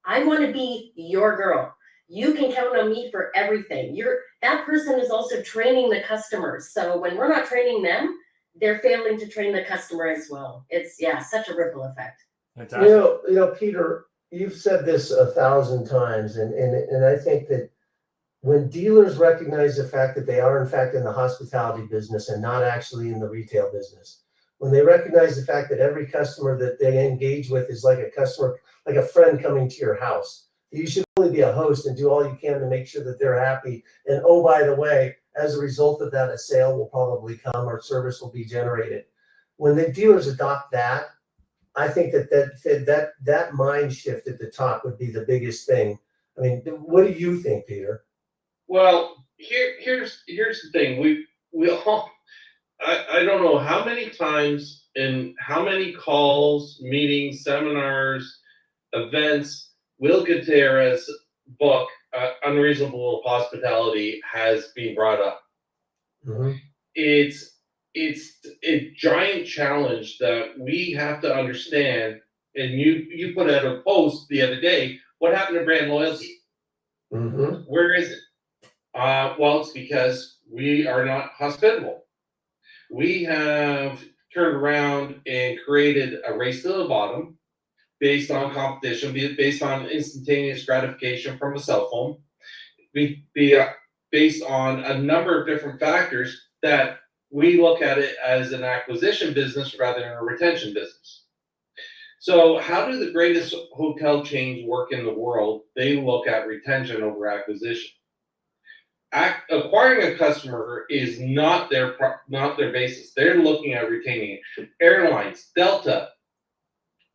I want to be your girl. You can count on me for everything. That person is also training the customers. So when we're not training them, they're failing to train the customer as well. It's such a ripple effect. Fantastic. Peter, you've said this 1,000 times, and I think that when dealers recognize the fact that they are in fact in the hospitality business and not actually in the retail business, when they recognize the fact that every customer that they engage with is like a customer, like a friend coming to your house, you should only be a host and do all you can to make sure that they're happy. And oh, by the way, as a result of that, a sale will probably come or service will be generated. When the dealers adopt that, I think that mind shift at the top would be the biggest thing. I mean, what do you think, Peter? Well, here's the thing. We all, I don't know how many times in how many calls, meetings, seminars, events, Will Gutierrez's book, Unreasonable Hospitality, has been brought up. Mm-hmm. It's a giant challenge that we have to understand. And you put out a post the other day. What happened to brand loyalty? Mm-hmm. Where is it? Well, it's because we are not hospitable. We have turned around and created a race to the bottom based on competition, based on instantaneous gratification from a cell phone, based on a number of different factors that we look at it as an acquisition business rather than a retention business. So how do the greatest hotel chains work in the world? They look at retention over acquisition. Acquiring a customer is not their basis. They're looking at retaining it. Airlines, Delta,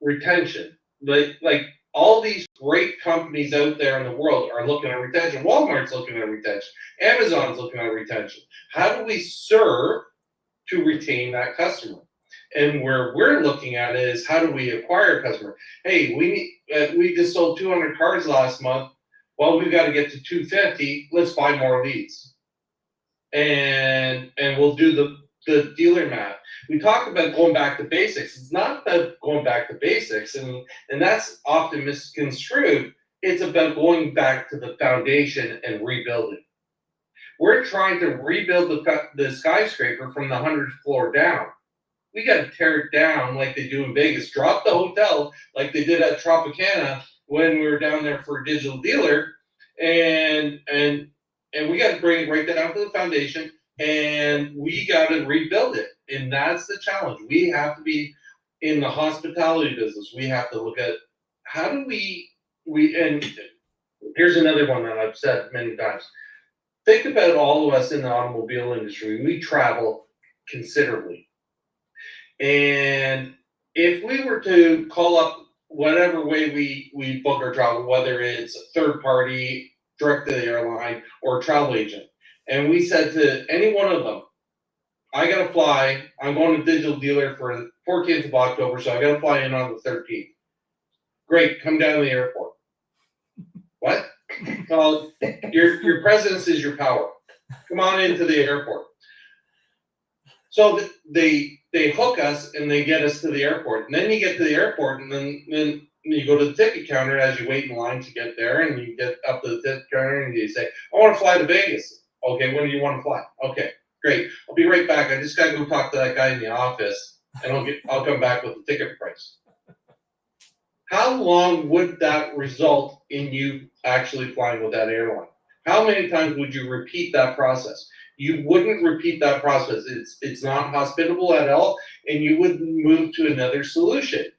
retention. Like all these great companies out there in the world are looking at retention. Walmart's looking at retention. Amazon's looking at retention. How do we serve to retain that customer? And where we're looking at it is, how do we acquire a customer? Hey, we just sold 200 cars last month. Well, we've got to get to 250. Let's buy more leads. And we'll do the dealer math. We talk about going back to basics. It's not about going back to basics, and that's often misconstrued. It's about going back to the foundation and rebuilding. We're trying to rebuild the skyscraper from the 100th floor down. We got to tear it down like they do in Vegas. Drop the hotel like they did at Tropicana when we were down there for a digital dealer, and we got to bring it right down to the foundation, and we got to rebuild it. And that's the challenge. We have to be in the hospitality business. We have to look at how do we and here's another one that I've said many times. Think about all of us in the automobile industry. We travel considerably. And if we were to call up whatever way we book our travel, whether it's a third party, direct to the airline, or travel agent, and we said to any one of them, I gotta fly, I'm going to digital dealer for the 14th of October, so I gotta fly in on the 13th. Great, come down to the airport. What? Well, your presence is your power. Come on into the airport. So they hook us and they get us to the airport. And then you get to the airport and then you go to the ticket counter as you wait in line to get there, and you get up to the ticket counter and you say, I want to fly to Vegas. Okay, when do you want to fly? Okay, great. I'll be right back. I just gotta go talk to that guy in the office and I'll come back with the ticket price. How long would that result in you actually flying with that airline? How many times would you repeat that process? You wouldn't repeat that process. It's not hospitable at all, and you would move to another solution.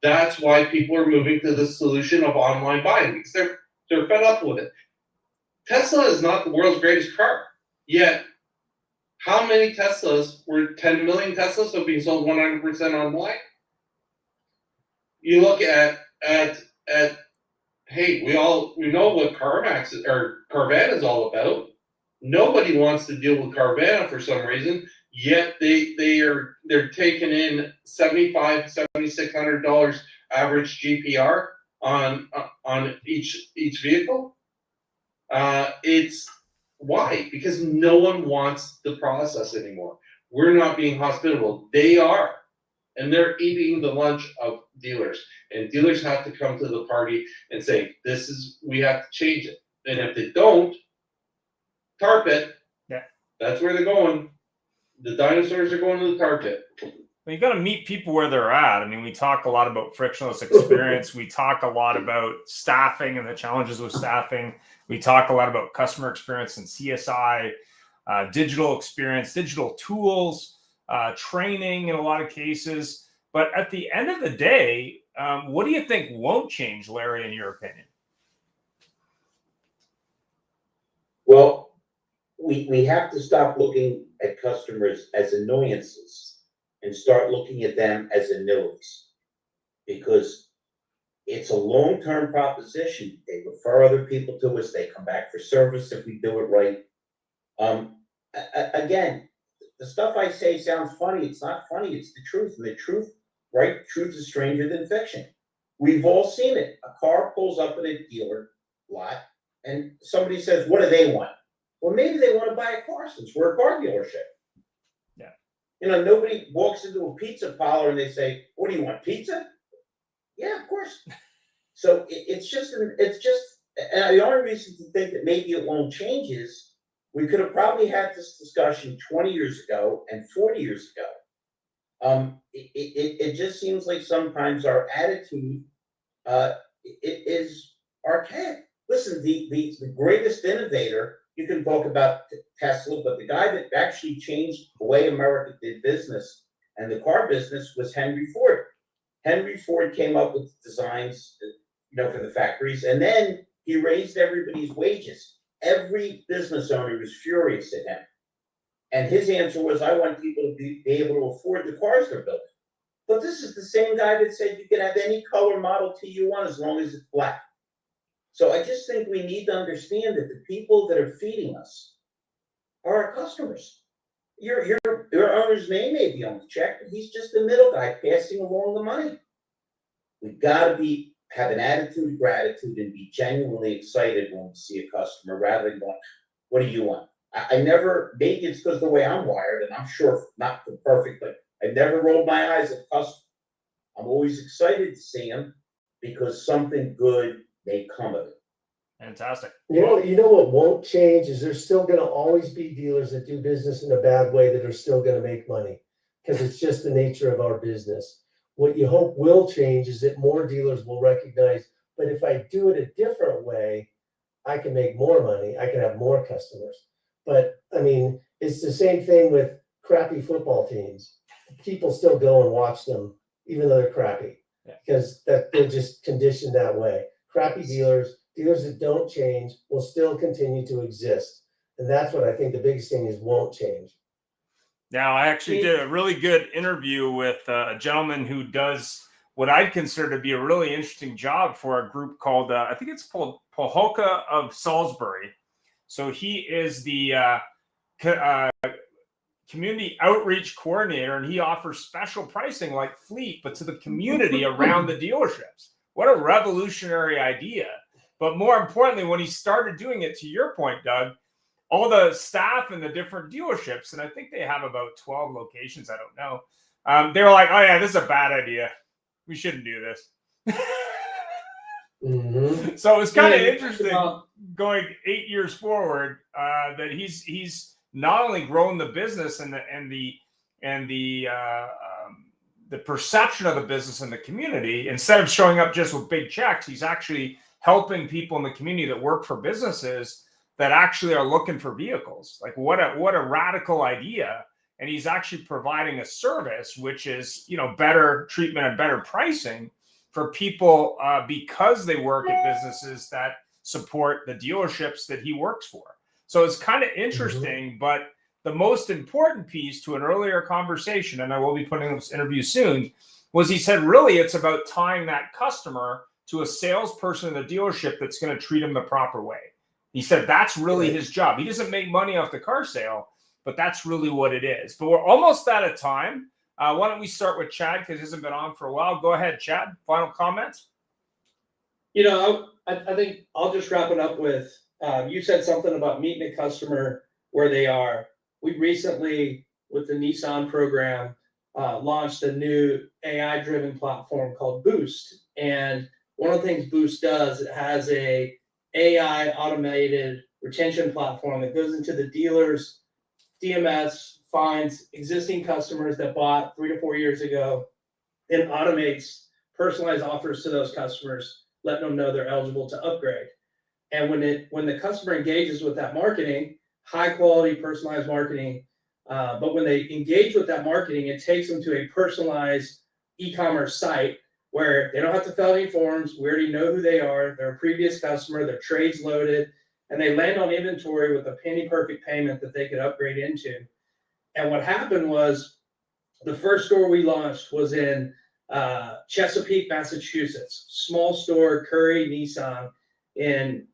That's why people are moving to the solution of online buying, because they're fed up with it. Tesla is not the world's greatest car, yet how many Teslas were 10 million Teslas have been sold 100% online? You look at hey, we know what Carvana is all about. Nobody wants to deal with Carvana for some reason, yet they're taking in $7,600 average GPR on each vehicle. It's why? Because no one wants the process anymore. We're not being hospitable. They are. And they're eating the lunch of dealers. And dealers have to come to the party and say, we have to change it. And if they don't, tar pit. Yeah. That's where they're going. The dinosaurs are going to the tar pit. Well, you got to meet people where they're at. I mean, we talk a lot about frictionless experience. We talk a lot about staffing and the challenges with staffing. We talk a lot about customer experience and CSI, digital experience, digital tools, training in a lot of cases. But at the end of the day, what do you think won't change, Larry, in your opinion? Well, we have to stop looking at customers as annoyances and start looking at them as annuities, because it's a long-term proposition. They refer other people to us. They come back for service if we do it right. Again, the stuff I say sounds funny. It's not funny. It's the truth. And the truth, right? Truth is stranger than fiction. We've all seen it. A car pulls up at a dealer lot and somebody says, what do they want? Well, maybe they want to buy a car since we're a car dealership. Yeah. You know, nobody walks into a pizza parlor and they say, what do you want, pizza? Yeah, of course. So it's just, and the only reason to think that maybe it won't change is we could have probably had this discussion 20 years ago and 40 years ago. It just seems like sometimes our attitude it is archaic. Listen, the greatest innovator, you can talk about Tesla, but the guy that actually changed the way America did business and the car business was Henry Ford. Henry Ford came up with designs, for the factories, and then he raised everybody's wages. Every business owner was furious at him. And his answer was, I want people to be able to afford the cars they're building. But this is the same guy that said you can have any color Model T you want as long as it's black. So I just think we need to understand that the people that are feeding us are our customers. Your owner's name may be on the check, but he's just the middle guy passing along the money. We've got to have an attitude of gratitude and be genuinely excited when we see a customer rather than going, what do you want? I never, maybe it's because of the way I'm wired, and I'm sure not perfect, but I never rolled my eyes at a customer. I'm always excited to see him because something good may come of it. Fantastic. You know what won't change is there's still going to always be dealers that do business in a bad way that are still going to make money, because it's just the nature of our business. What you hope will change is that more dealers will recognize, but if I do it a different way, I can make more money. I can have more customers. But I mean, it's the same thing with crappy football teams. People still go and watch them, even though they're crappy, because they're just conditioned that way. Crappy dealers that don't change will still continue to exist. And that's what I think the biggest thing is, won't change. Now, I actually did a really good interview with a gentleman who does what I'd consider to be a really interesting job for a group called, I think it's called Pohoka of Salisbury. So he is the community outreach coordinator, and he offers special pricing like fleet, but to the community around the dealerships. What a revolutionary idea. But more importantly, when he started doing it, to your point, Doug, all the staff in the different dealerships, and I think they have about 12 locations, I don't know. They were like, oh yeah, this is a bad idea. We shouldn't do this. Mhm. So it's kind of interesting going 8 years forward that he's not only grown the business and the perception of the business in the community. Instead of showing up just with big checks, he's actually helping people in the community that work for businesses that actually are looking for vehicles. Like what a radical idea. And he's actually providing a service, which is, better treatment and better pricing for people because they work at businesses that support the dealerships that he works for. So it's kind of interesting, but the most important piece to an earlier conversation, and I will be putting this interview soon, was he said, really, it's about tying that customer to a salesperson in the dealership that's going to treat him the proper way. He said that's really his job. He doesn't make money off the car sale, but that's really what it is. But we're almost out of time. Why don't we start with Chad, because he hasn't been on for a while. Go ahead, Chad. Final comments? I think I'll just wrap it up with, you said something about meeting a customer where they are. We recently, with the Nissan program, launched a new AI-driven platform called Boost. And one of the things Boost does, it has a AI automated retention platform that goes into the dealer's DMS, finds existing customers that bought 3 to 4 years ago, and automates personalized offers to those customers, letting them know they're eligible to upgrade. And when the customer engages with that marketing, high quality personalized marketing, but when they engage with that marketing, it takes them to a personalized e-commerce site where they don't have to fill out any forms. We already know who they are. They're a previous customer. Their trade's loaded, and they land on inventory with a penny perfect payment that they could upgrade into. And what happened was, the first store we launched was in Chesapeake, Massachusetts. Small store, Curry Nissan in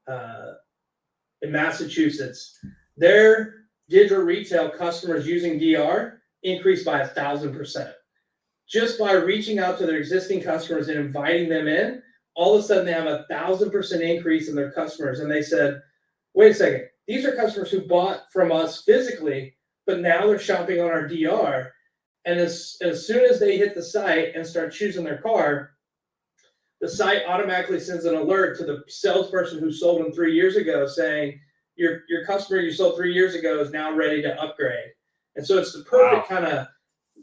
Massachusetts. Their digital retail customers using DR increased by 1,000%. Just by reaching out to their existing customers and inviting them in, all of a sudden they have 1,000% increase in their customers. And they said, wait a second, these are customers who bought from us physically, but now they're shopping on our DR. And as soon as they hit the site and start choosing their car, the site automatically sends an alert to the salesperson who sold them 3 years ago saying, your customer you sold 3 years ago is now ready to upgrade. And so it's the perfect kind of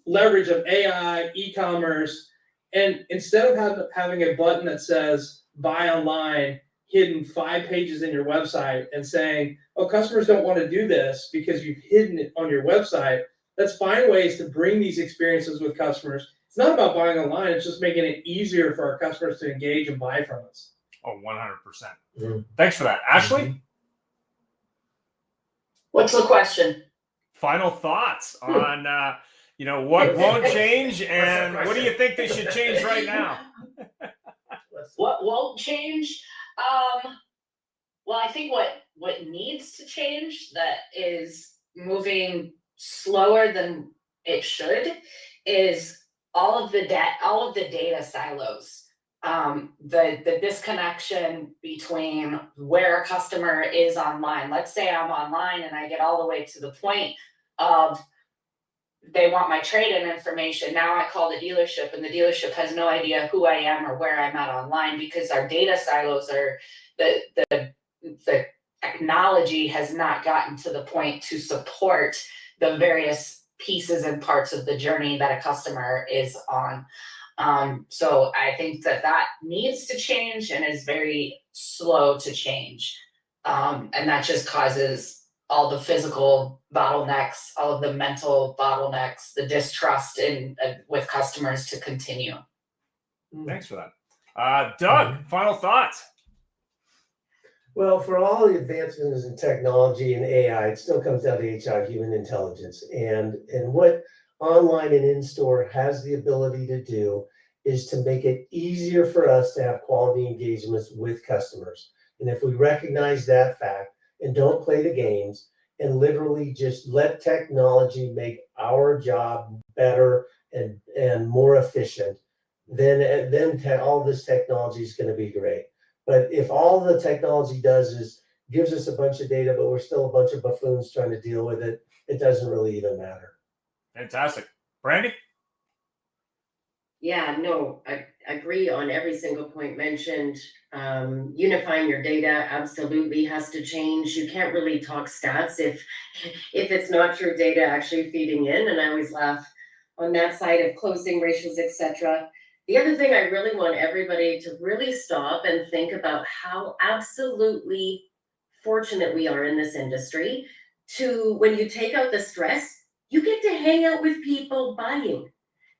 leverage of AI, e-commerce. And instead of having a button that says buy online hidden 5 pages in your website and saying, oh, customers don't want to do this because you've hidden it on your website, let's find ways to bring these experiences with customers. It's not about buying online. It's just making it easier for our customers to engage and buy from us. Oh, 100%. Thanks for that. Ashley? What's the question? Final thoughts on, what won't change and what do you think they should change right now? What won't change? Well, I think what needs to change that is moving slower than it should is all of the data silos. The disconnection between where a customer is online. Let's say I'm online and I get all the way to the point of they want my trade-in information. Now I call the dealership and the dealership has no idea who I am or where I'm at online because our data silos are the technology has not gotten to the point to support the various pieces and parts of the journey that a customer is on. So I think that needs to change and is very slow to change. And that just causes all the physical bottlenecks, all of the mental bottlenecks, the distrust with customers to continue. Thanks for that. Doug, final thoughts? Well, for all the advancements in technology and AI, it still comes down to HR, human intelligence. And what online and in-store has the ability to do is to make it easier for us to have quality engagements with customers. And if we recognize that fact and don't play the games and literally just let technology make our job better and more efficient, then all this technology is going to be great. But if all the technology does is gives us a bunch of data, but we're still a bunch of buffoons trying to deal with it, it doesn't really even matter. Fantastic. Brandy? Yeah, no, I agree on every single point mentioned. Unifying your data absolutely has to change. You can't really talk stats if it's not true data actually feeding in. And I always laugh on that side of closing ratios, etc. The other thing I really want everybody to really stop and think about how absolutely fortunate we are in this industry to, when you take out the stress, you get to hang out with people buying.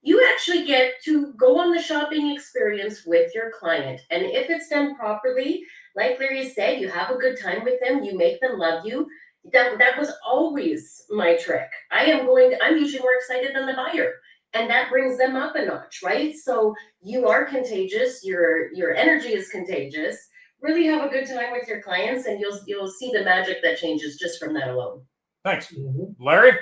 You actually get to go on the shopping experience with your client. And if it's done properly, like Larry said, you have a good time with them, you make them love you. That was always my trick. I'm usually more excited than the buyer. And that brings them up a notch, right? So you are contagious, your energy is contagious. Really have a good time with your clients and you'll see the magic that changes just from that alone. Thanks. Larry?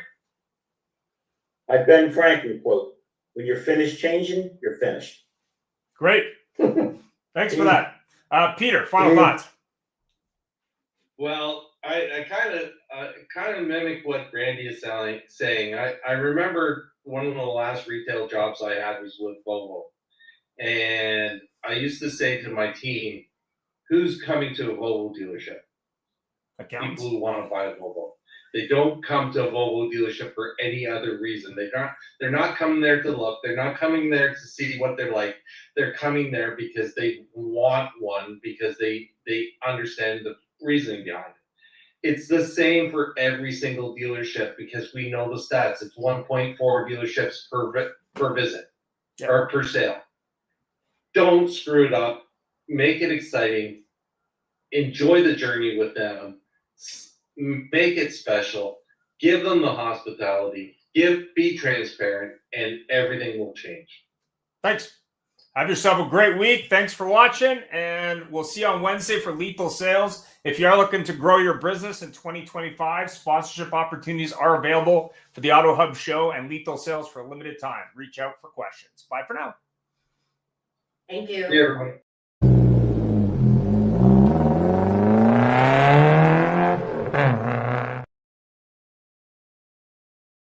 I Ben Franklin quote, when you're finished changing, you're finished. Great. Thanks for that. Peter, final thoughts. Well, I kind of mimic what Randy is saying. I remember one of the last retail jobs I had was with Volvo. And I used to say to my team, who's coming to a Volvo dealership? Accountants. People who want to buy a Volvo. They don't come to a Volvo dealership for any other reason. They're not coming there to look. They're not coming there to see what they're like. They're coming there because they want one, because they understand the reasoning behind it. It's the same for every single dealership because we know the stats. It's 1.4 dealerships per visit or per sale. Don't screw it up. Make it exciting. Enjoy the journey with them. Make it special. Give them the hospitality. Be transparent, and everything will change. Thanks. Have yourself a great week. Thanks for watching, and we'll see you on Wednesday for Lethal Sales. If you are looking to grow your business in 2025, sponsorship opportunities are available for the Auto Hub show and Lethal Sales for a limited time. Reach out for questions. Bye for now. Thank you. See you, everybody.